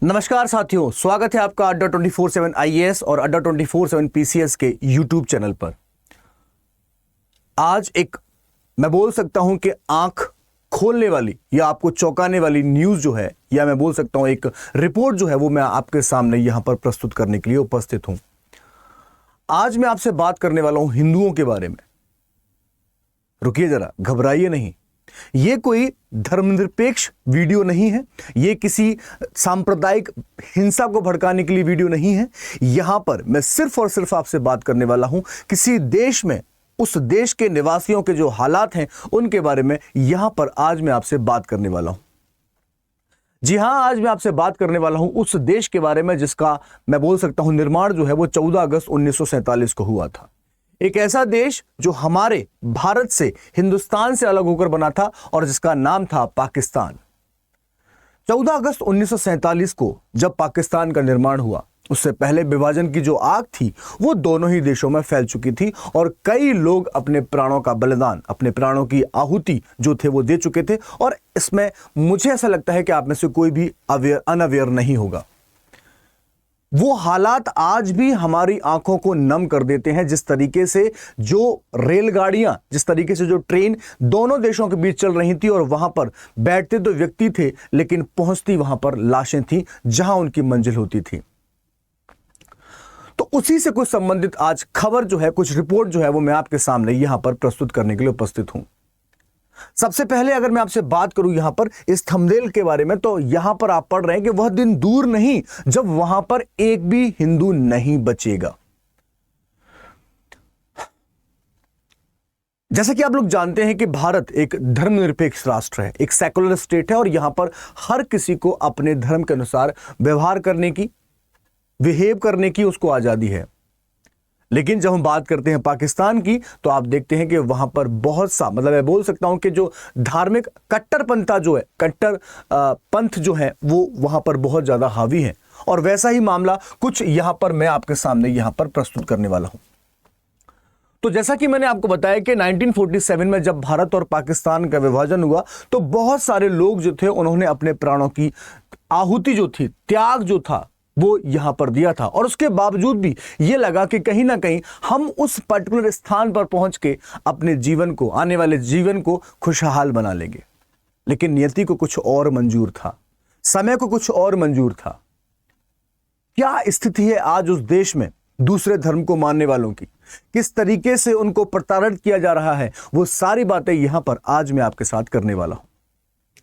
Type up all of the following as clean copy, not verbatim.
नमस्कार साथियों, स्वागत है आपका अड्डा 24/7 आईएएस और अड्डा 24/7 पीसीएस के यूट्यूब चैनल पर। आज मैं बोल सकता हूं कि आंख खोलने वाली या आपको चौंकाने वाली न्यूज जो है, या मैं बोल सकता हूं एक रिपोर्ट जो है, वो मैं आपके सामने यहां पर प्रस्तुत करने के लिए उपस्थित हूं। आज मैं आपसे बात करने वाला हूं हिंदुओं के बारे में। रुकिए जरा, घबराइए नहीं। ये कोई धर्मनिरपेक्ष वीडियो नहीं है, ये किसी सांप्रदायिक हिंसा को भड़काने के लिए वीडियो नहीं है। यहां पर मैं सिर्फ और सिर्फ आपसे बात करने वाला हूं किसी देश में, उस देश के निवासियों के जो हालात हैं उनके बारे में यहां पर आज मैं आपसे बात करने वाला हूं। जी हां, आज मैं आपसे बात करने वाला हूं उस देश के बारे में जिसका मैं बोल सकता हूं निर्माण जो है वो 14 अगस्त 1947 को हुआ था। एक ऐसा देश जो हमारे भारत से, हिंदुस्तान से अलग होकर बना था और जिसका नाम था पाकिस्तान। 14 अगस्त 1947 को जब पाकिस्तान का निर्माण हुआ, उससे पहले विभाजन की जो आग थी वो दोनों ही देशों में फैल चुकी थी और कई लोग अपने प्राणों का बलिदान, अपने प्राणों की आहुति जो थे वो दे चुके थे। और इसमें मुझे ऐसा लगता है कि आप में से कोई भी अनअवेयर नहीं होगा। वो हालात आज भी हमारी आंखों को नम कर देते हैं। जिस तरीके से जो रेलगाड़ियां, जिस तरीके से जो ट्रेन दोनों देशों के बीच चल रही थी और वहां पर बैठते तो व्यक्ति थे लेकिन पहुंचती वहां पर लाशें थी जहां उनकी मंजिल होती थी। तो उसी से कुछ संबंधित आज खबर जो है, कुछ रिपोर्ट जो है वो मैं आपके सामने यहां पर प्रस्तुत करने के लिए उपस्थित हूं। सबसे पहले अगर मैं आपसे बात करूं यहां पर इस थंबनेल के बारे में, तो यहां पर आप पढ़ रहे हैं कि वह दिन दूर नहीं जब वहां पर एक भी हिंदू नहीं बचेगा। जैसा कि आप लोग जानते हैं कि भारत एक धर्मनिरपेक्ष राष्ट्र है, एक सेकुलर स्टेट है और यहां पर हर किसी को अपने धर्म के अनुसार व्यवहार करने की, बिहेव करने की उसको आजादी है। लेकिन जब हम बात करते हैं पाकिस्तान की, तो आप देखते हैं कि वहां पर बहुत सा, मतलब मैं बोल सकता हूं कि जो धार्मिक कट्टरपंथा जो है, कट्टर पंथ जो है, वो वहां पर बहुत ज्यादा हावी है। और वैसा ही मामला कुछ यहां पर मैं आपके सामने यहां पर प्रस्तुत करने वाला हूं। तो जैसा कि मैंने आपको बताया कि 1947 में जब भारत और पाकिस्तान का विभाजन हुआ, तो बहुत सारे लोग जो थे उन्होंने अपने प्राणों की आहुति जो थी, त्याग जो था, वो यहां पर दिया था। और उसके बावजूद भी ये लगा कि कहीं ना कहीं हम उस पर्टिकुलर स्थान पर पहुंच के अपने जीवन को, आने वाले जीवन को खुशहाल बना लेंगे। लेकिन नियति को कुछ और मंजूर था, समय को कुछ और मंजूर था। क्या स्थिति है आज उस देश में दूसरे धर्म को मानने वालों की, किस तरीके से उनको प्रताड़ित किया जा रहा है, वो सारी बातें यहां पर आज मैं आपके साथ करने वाला हूं।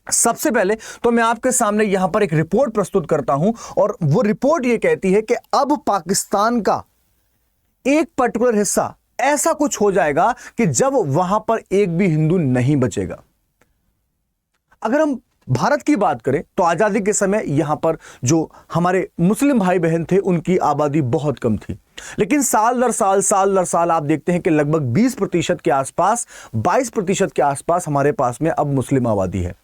सबसे पहले तो मैं आपके सामने यहां पर एक रिपोर्ट प्रस्तुत करता हूं और वो रिपोर्ट ये कहती है कि अब पाकिस्तान का एक पर्टिकुलर हिस्सा ऐसा कुछ हो जाएगा कि जब वहां पर एक भी हिंदू नहीं बचेगा। अगर हम भारत की बात करें तो आजादी के समय यहां पर जो हमारे मुस्लिम भाई बहन थे उनकी आबादी बहुत कम थी। लेकिन साल दर साल आप देखते हैं कि लगभग 20% के आसपास, 22% के आसपास हमारे पास में अब मुस्लिम आबादी है।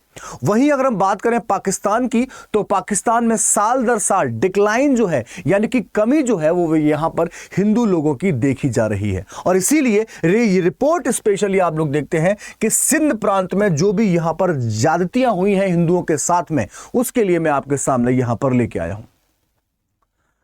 वहीं अगर हम बात करें पाकिस्तान की, तो पाकिस्तान में साल दर साल डिक्लाइन जो है, यानी कि कमी जो है, वो यहां पर हिंदू लोगों की देखी जा रही है। और इसीलिए ये रिपोर्ट स्पेशली आप लोग देखते हैं कि सिंध प्रांत में जो भी यहां पर ज्यादतियां हुई हैं हिंदुओं के साथ में, उसके लिए मैं आपके सामने यहां पर लेके आया हूं।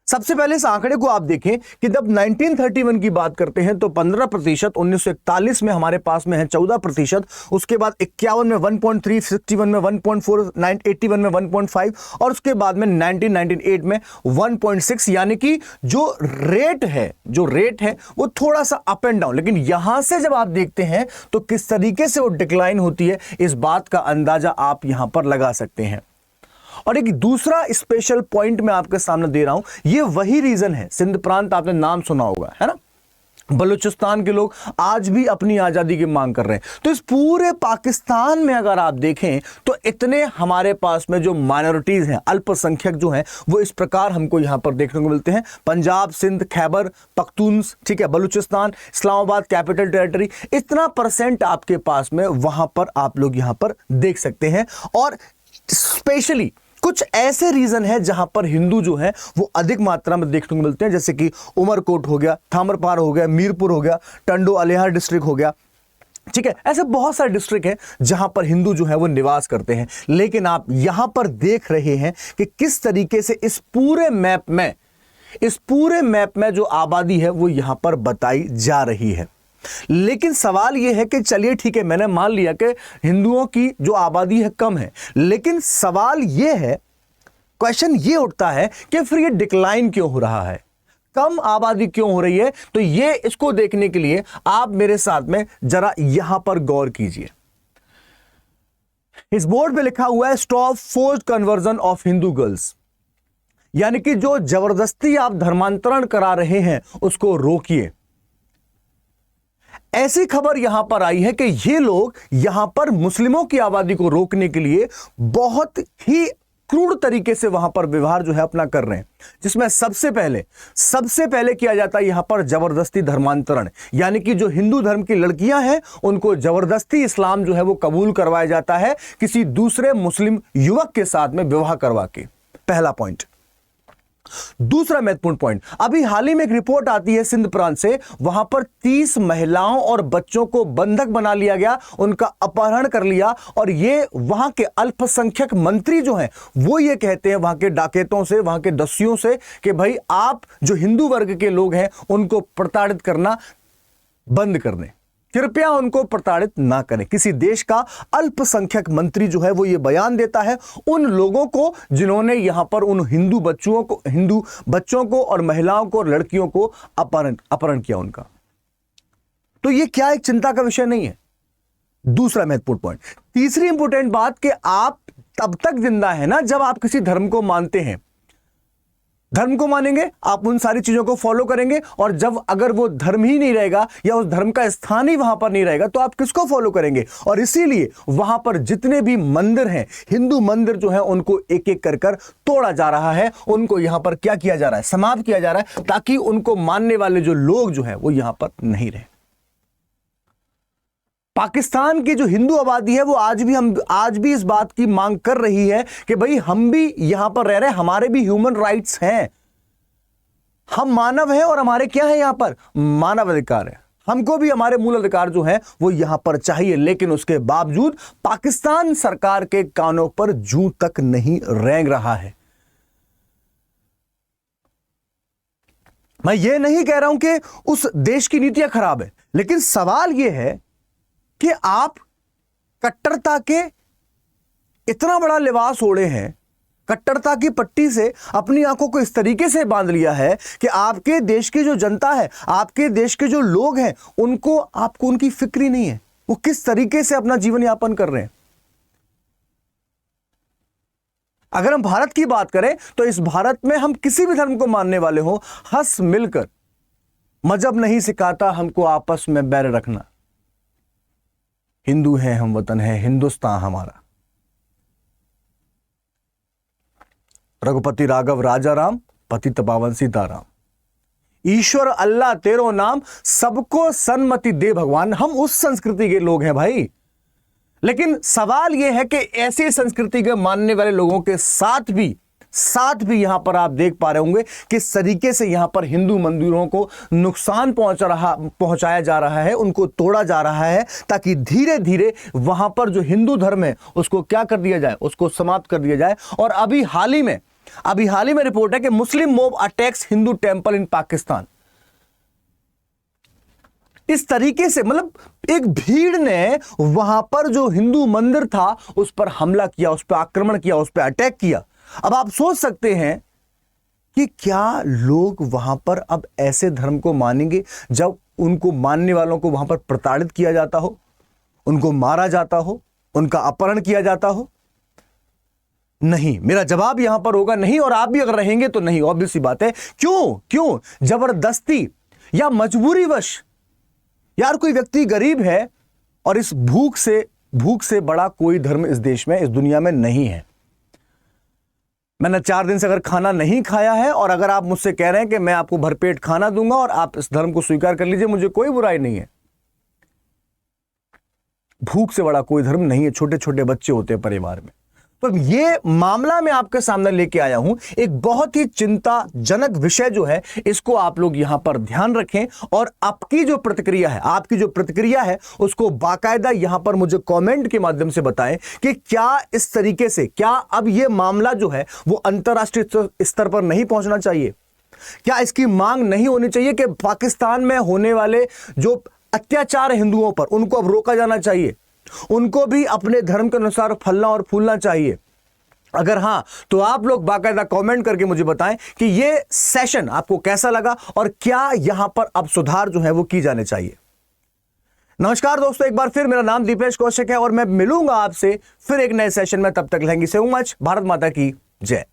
सबसे पहले इस आंकड़े को आप देखें कि जब 1931 की बात करते हैं तो 15%, 1941 में हमारे पास में है 14%, उसके बाद 51 में 1.3, 61 में 1.4, 81 में 1.5 और उसके बाद में 1998 में 1.6। यानी कि जो रेट है वो थोड़ा सा अप एंड डाउन, लेकिन यहां से जब आप देखते हैं तो किस तरीके से वो डिक्लाइन होती है, इस बात का अंदाजा आप यहां पर लगा सकते हैं। और एक दूसरा स्पेशल पॉइंट मैं आपके सामने दे रहा हूं, ये वही रीजन है, सिंध प्रांत आपने नाम सुना होगा, है ना। बलूचिस्तान के लोग आज भी अपनी आजादी की मांग कर रहे हैं। तो इस पूरे पाकिस्तान में अगर आप देखें तो इतने हमारे पास में जो माइनॉरिटीज हैं, अल्पसंख्यक जो हैं, वो इस प्रकार हमको यहां पर देखने को मिलते हैं। पंजाब, सिंध, खैबर पख्तूनस, ठीक है, बलूचिस्तान, इस्लामाबाद कैपिटल टेरिटरी, इतना परसेंट आपके पास में वहां पर आप लोग यहां पर देख सकते हैं। और स्पेशली कुछ ऐसे रीजन है जहां पर हिंदू जो है वो अधिक मात्रा में देखने को मिलते हैं, जैसे कि उमरकोट हो गया, थामरपार हो गया, मीरपुर हो गया, टंडो अलिहार डिस्ट्रिक्ट हो गया, ठीक है, ऐसे बहुत सारे डिस्ट्रिक्ट हैं जहां पर हिंदू जो है वो निवास करते हैं। लेकिन आप यहां पर देख रहे हैं कि किस तरीके से इस पूरे मैप में जो आबादी है वो यहां पर बताई जा रही है। लेकिन सवाल यह है कि चलिए ठीक है, मैंने मान लिया कि हिंदुओं की जो आबादी है कम है, लेकिन सवाल यह है, क्वेश्चन ये उठता है कि फिर ये डिक्लाइन क्यों हो रहा है, कम आबादी क्यों हो रही है? तो ये इसको देखने के लिए आप मेरे साथ में जरा यहां पर गौर कीजिए। इस बोर्ड पे लिखा हुआ है stop forced conversion of Hindu girls, यानी कि जो जबरदस्ती आप धर्मांतरण करा रहे हैं उसको रोकिए। ऐसी खबर यहां पर आई है कि ये लोग यहां पर मुस्लिमों की आबादी को रोकने के लिए बहुत ही क्रूर तरीके से वहां पर व्यवहार जो है अपना कर रहे हैं, जिसमें सबसे पहले किया जाता है यहां पर जबरदस्ती धर्मांतरण, यानी कि जो हिंदू धर्म की लड़कियां हैं उनको जबरदस्ती इस्लाम जो है वो कबूल करवाया जाता है किसी दूसरे मुस्लिम युवक के साथ में विवाह करवा के। पहला पॉइंट। दूसरा महत्वपूर्ण पॉइंट, अभी हाल ही में एक रिपोर्ट आती है सिंध प्रांत से, वहां पर 30 महिलाओं और बच्चों को बंधक बना लिया गया, उनका अपहरण कर लिया, और ये वहां के अल्पसंख्यक मंत्री जो हैं वो ये कहते हैं वहां के डाकैतों से, वहां के दस्युओं से कि भाई आप जो हिंदू वर्ग के लोग हैं उनको प्रताड़ित करना बंद कर दें, कृपया उनको प्रताड़ित ना करें। किसी देश का अल्पसंख्यक मंत्री जो है वो ये बयान देता है उन लोगों को जिन्होंने यहां पर उन हिंदू बच्चों को और महिलाओं को और लड़कियों को अपहरण किया उनका। तो ये क्या एक चिंता का विषय नहीं है? दूसरा महत्वपूर्ण पॉइंट। तीसरी इंपॉर्टेंट बात कि आप तब तक जिंदा है ना जब आप किसी धर्म को मानते हैं। धर्म को मानेंगे, आप उन सारी चीजों को फॉलो करेंगे, और जब अगर वो धर्म ही नहीं रहेगा या उस धर्म का स्थान ही वहां पर नहीं रहेगा तो आप किसको फॉलो करेंगे? और इसीलिए वहां पर जितने भी मंदिर हैं, हिंदू मंदिर जो है उनको एक एक कर तोड़ा जा रहा है, उनको यहां पर क्या किया जा रहा है? समाप्त किया जा रहा है, ताकि उनको मानने वाले जो लोग जो है वो यहां पर नहीं रहे। पाकिस्तान की जो हिंदू आबादी है वो आज भी इस बात की मांग कर रही है कि भाई हम भी यहां पर रह रहे हैं, हमारे भी ह्यूमन राइट्स हैं, हम मानव हैं और हमारे क्या है यहां पर मानव अधिकार है, हमको भी हमारे मूल अधिकार जो है वो यहां पर चाहिए। लेकिन उसके बावजूद पाकिस्तान सरकार के कानों पर जूं तक नहीं रेंग रहा है। मैं ये नहीं कह रहा हूं कि उस देश की नीतियां खराब है, लेकिन सवाल यह है कि आप कट्टरता के इतना बड़ा लिबास ओढ़े हैं, कट्टरता की पट्टी से अपनी आंखों को इस तरीके से बांध लिया है कि आपके देश की जो जनता है, आपके देश के जो लोग हैं, आपको उनकी फिक्र ही नहीं है, वो किस तरीके से अपना जीवन यापन कर रहे हैं। अगर हम भारत की बात करें तो इस भारत में हम किसी भी धर्म को मानने वाले हो, हंस मिलकर, मजहब नहीं सिखाता हमको आपस में बैर रखना, हिंदू है हम, वतन है हिंदुस्तान हमारा। रघुपति राघव राजा राम, पतित पावन सीताराम, ईश्वर अल्लाह तेरो नाम, सबको सन्मति दे भगवान। हम उस संस्कृति के लोग हैं भाई। लेकिन सवाल यह है कि ऐसे संस्कृति के मानने वाले लोगों के साथ भी यहां पर आप देख पा रहे होंगे किस तरीके से यहां पर हिंदू मंदिरों को नुकसान पहुंचाया जा रहा है, उनको तोड़ा जा रहा है, ताकि धीरे धीरे वहां पर जो हिंदू धर्म है उसको क्या कर दिया जाए, उसको समाप्त कर दिया जाए। और अभी हाल ही में रिपोर्ट है कि Muslim mob attacks Hindu temple in Pakistan. इस तरीके से मतलब एक भीड़ ने वहां पर जो हिंदू मंदिर था उस पर हमला किया, उस पर आक्रमण किया, उस पर अटैक किया। अब आप सोच सकते हैं कि क्या लोग वहां पर अब ऐसे धर्म को मानेंगे जब उनको मानने वालों को वहां पर प्रताड़ित किया जाता हो, उनको मारा जाता हो, उनका अपहरण किया जाता हो? नहीं, मेरा जवाब यहां पर होगा नहीं, और आप भी अगर रहेंगे तो नहीं। ऑब्वियस सी बात है। क्यों जबरदस्ती या मजबूरीवश? यार कोई व्यक्ति गरीब है और इस भूख से बड़ा कोई धर्म इस देश में, इस दुनिया में नहीं है। मैंने 4 दिन से अगर खाना नहीं खाया है और अगर आप मुझसे कह रहे हैं कि मैं आपको भरपेट खाना दूंगा और आप इस धर्म को स्वीकार कर लीजिए, मुझे कोई बुराई नहीं है। भूख से बड़ा कोई धर्म नहीं है। छोटे छोटे बच्चे होते हैं परिवार में, तो ये मामला मैं आपके सामने लेके आया हूं, एक बहुत ही चिंताजनक विषय जो है, इसको आप लोग यहां पर ध्यान रखें और आपकी जो प्रतिक्रिया है उसको बाकायदा यहां पर मुझे कमेंट के माध्यम से बताएं कि क्या इस तरीके से, क्या अब ये मामला जो है वो अंतरराष्ट्रीय स्तर पर नहीं पहुंचना चाहिए? क्या इसकी मांग नहीं होनी चाहिए कि पाकिस्तान में होने वाले जो अत्याचार हिंदुओं पर, उनको अब रोका जाना चाहिए, उनको भी अपने धर्म के अनुसार फलना और फूलना चाहिए? अगर हां, तो आप लोग बाकायदा कमेंट करके मुझे बताएं कि यह सेशन आपको कैसा लगा और क्या यहां पर अब सुधार जो है वो की जाने चाहिए। नमस्कार दोस्तों, एक बार फिर मेरा नाम दीपेश कौशिक है और मैं मिलूंगा आपसे फिर एक नए सेशन में। तब तक लहेंगी से मच। भारत माता की जय।